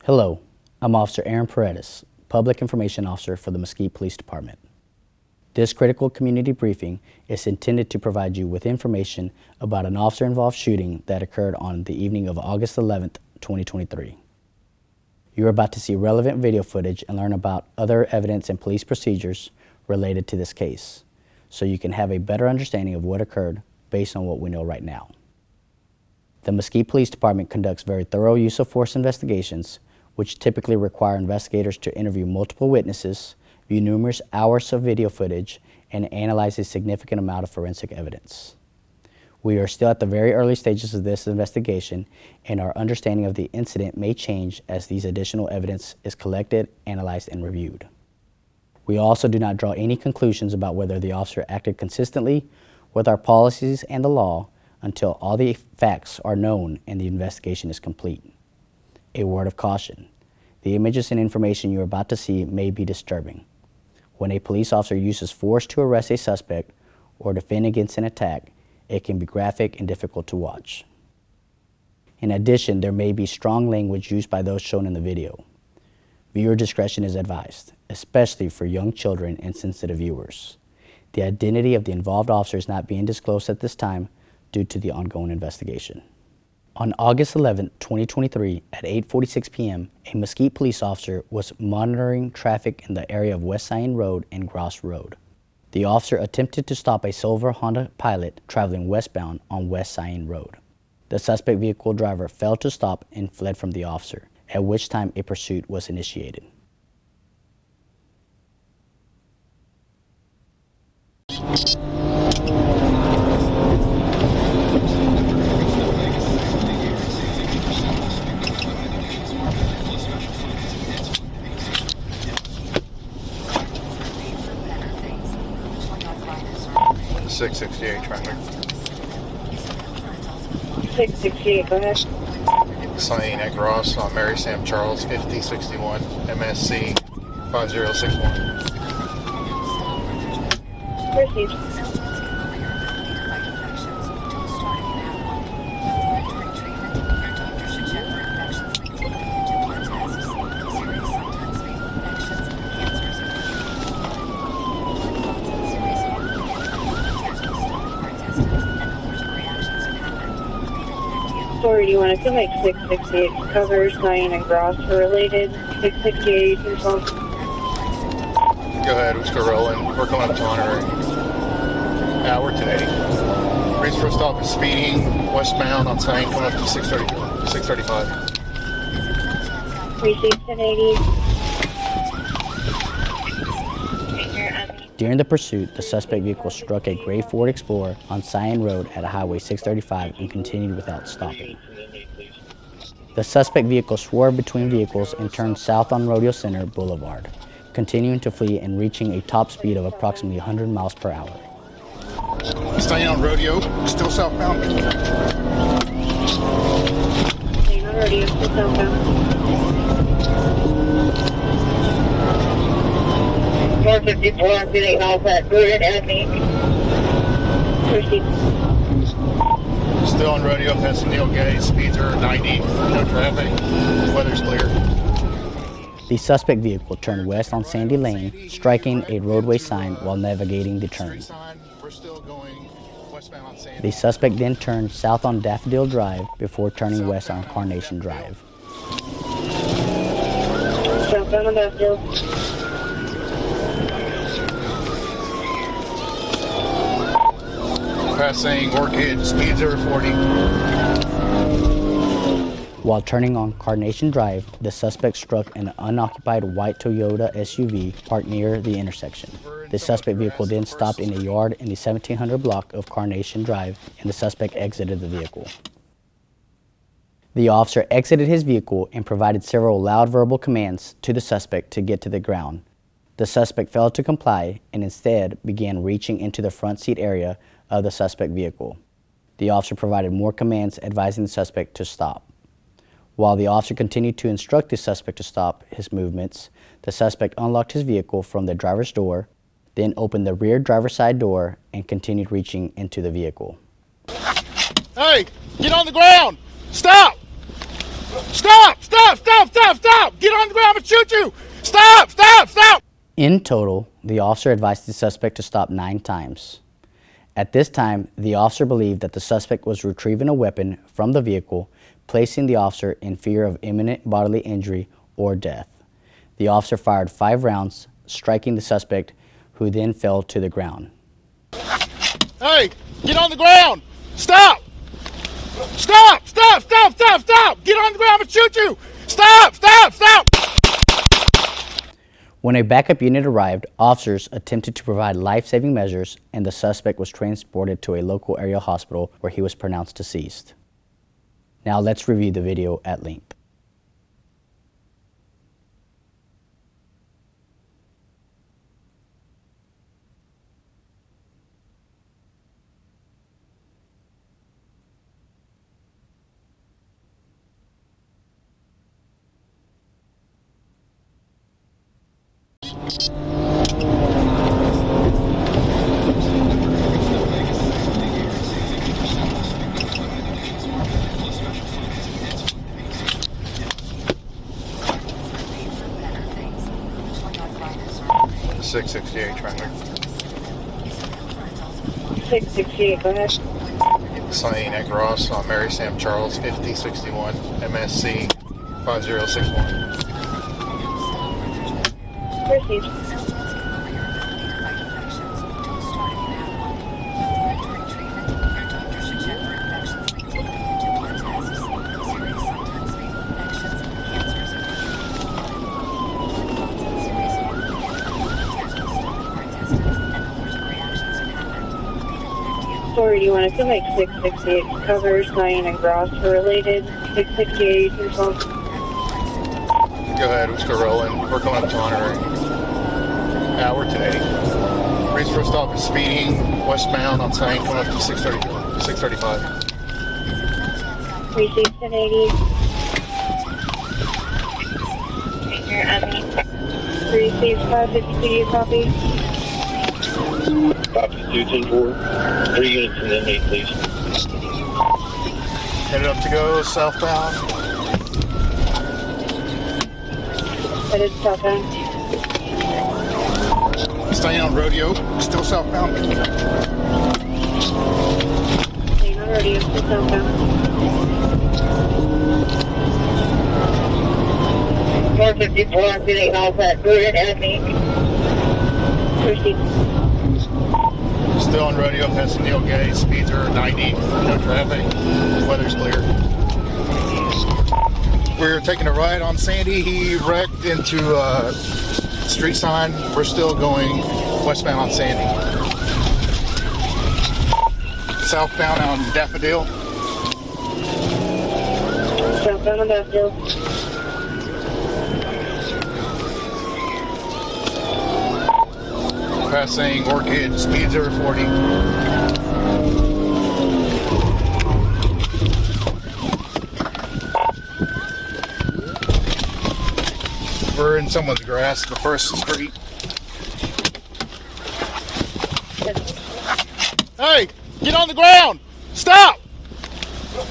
Hello, I'm Officer Aaron Paredes, Public Information Officer for the Mesquite Police Department. This critical community briefing is intended to provide you with information about an officer-involved shooting that occurred on the evening of August 11th, 2023. You're about to see relevant video footage and learn about other evidence and police procedures related to this case, so you can have a better understanding of what occurred based on what we know right now. The Mesquite Police Department conducts very thorough use of force investigations, which typically require investigators to interview multiple witnesses, view numerous hours of video footage, and analyze a significant amount of forensic evidence. We are still at the very early stages of this investigation, and our understanding of the incident may change as these additional evidence is collected, analyzed, and reviewed. We also do not draw any conclusions about whether the officer acted consistently with our policies and the law until all the facts are known and the investigation is complete. A word of caution: the images and information you are about to see may be disturbing. When a police officer uses force to arrest a suspect or defend against an attack, it can be graphic and difficult to watch. In addition, there may be strong language used by those shown in the video. Viewer discretion is advised, especially for young children and sensitive viewers. The identity of the involved officer is not being disclosed at this time due to the ongoing investigation. On August 11, 2023, at 8:46 p.m., a Mesquite police officer was monitoring traffic in the area of West Cyan Road and Gross Road. The officer attempted to stop a silver Honda Pilot traveling westbound on West Cyan Road. The suspect vehicle driver failed to stop and fled from the officer, at which time a pursuit was initiated. The 668 traffic. 668, go ahead. Cyan at Gross on Mary Sam Charles 5061 MSC 5061. Proceed. Sorry, do you want to feel like 668 covers Cyan and Gross for related? 668 yourself. Go ahead, we're still rolling. We're coming up to Honor. We're 1080. Reason for stop is speeding westbound on Cyan coming up to 635. Receive 1080. During the pursuit, the suspect vehicle struck a gray Ford Explorer on Cyan Road at Highway 635 and continued without stopping. The suspect vehicle swerved between vehicles and turned south on Rodeo Center Boulevard, continuing to flee and reaching a top speed of approximately 100 miles per hour. Staying on Rodeo, still southbound. Staying on Rodeo, still southbound. 454, I'm getting all that good enemy. Proceed. Still on Rodeo past Neil Gay. Speeds are 90. No traffic. Weather's clear. The suspect vehicle turned west on Sandy Lane, striking a roadway sign while navigating the turn. The suspect then turned south on Daffodil Drive before turning west on Carnation Drive. Southbound on Daffodil. Passing Orchid, speeds over 40. While turning on Carnation Drive, the suspect struck an unoccupied white Toyota SUV parked near the intersection. The suspect vehicle then stopped in a yard in the 1700 block of Carnation Drive, and the suspect exited the vehicle. The officer exited his vehicle and provided several loud verbal commands to the suspect to get to the ground. The suspect failed to comply and instead began reaching into the front seat area of the suspect vehicle. The officer provided more commands advising the suspect to stop. While the officer continued to instruct the suspect to stop his movements, the suspect unlocked his vehicle from the driver's door, then opened the rear driver's side door and continued reaching into the vehicle. Hey, get on the ground! Stop! Stop! Stop! Stop! Stop! Stop! Get on the ground and shoot you! Stop! Stop! Stop! In total, the officer advised the suspect to stop 9 times. At this time, the officer believed that the suspect was retrieving a weapon from the vehicle, placing the officer in fear of imminent bodily injury or death. The officer fired 5 rounds, striking the suspect, who then fell to the ground. Hey, get on the ground! Stop! Stop! Stop! Stop! Stop! Stop! Get on the ground and shoot you! Stop! Stop! Stop! When a backup unit arrived, officers attempted to provide life-saving measures and the suspect was transported to a local area hospital where he was pronounced deceased. Now let's review the video at length. The 668 traffic. 668, go ahead. Sign at Gross on Mary Sam Charles 5061 MSC 5061. Proceed. Sorry, do you want to make 668 cover, sign, and gross for related? 668 yourself. Go ahead, we're still rolling. We're coming up to Honor. We're 1080. Reason for stop is speeding, westbound on Saint, coming up to 635. Receive 1080. Receive 552, copy. Copy 210-4. 3 units and then 8, please. Headed up to go southbound. Headed southbound. Staying on Rodeo, still southbound. Staying on radio, still southbound. 454, I'm getting all that good at me. Proceed. Still on Rodeo, past Neil Gay, speeds are 90, no traffic, weather's clear. We're taking a ride on Sandy. He wrecked into a street sign. We're still going westbound on Sandy. Southbound on Daffodil. Southbound on Daffodil. Passing Orchid, speeds over 40. We're in someone's grass, the first street. Hey, get on the ground! Stop!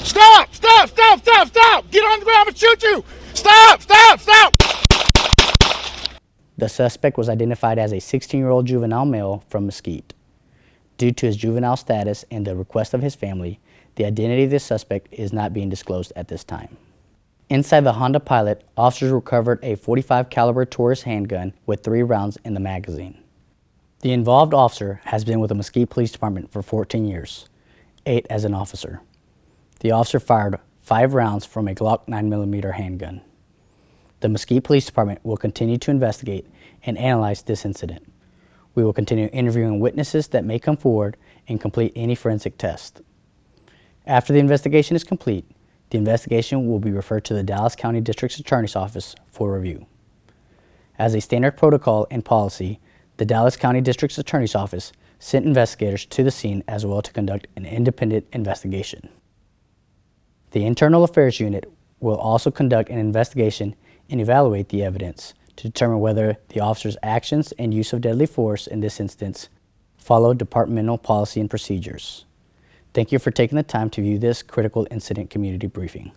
Stop! Stop! Stop! Stop! Stop! Get on the ground and shoot you! Stop! Stop! Stop! The suspect was identified as a 16-year-old juvenile male from Mesquite. Due to his juvenile status and the request of his family, the identity of the suspect is not being disclosed at this time. Inside the Honda Pilot, officers recovered a .45 caliber Taurus handgun with 3 rounds in the magazine. The involved officer has been with the Mesquite Police Department for 14 years, 8 as an officer. The officer fired 5 rounds from a Glock 9mm handgun. The Mesquite Police Department will continue to investigate and analyze this incident. We will continue interviewing witnesses that may come forward and complete any forensic test. After the investigation is complete, the investigation will be referred to the Dallas County District Attorney's Office for review. As a standard protocol and policy, the Dallas County District Attorney's Office sent investigators to the scene as well to conduct an independent investigation. The Internal Affairs Unit will also conduct an investigation and evaluate the evidence to determine whether the officer's actions and use of deadly force in this instance follow departmental policy and procedures. Thank you for taking the time to view this critical incident community briefing.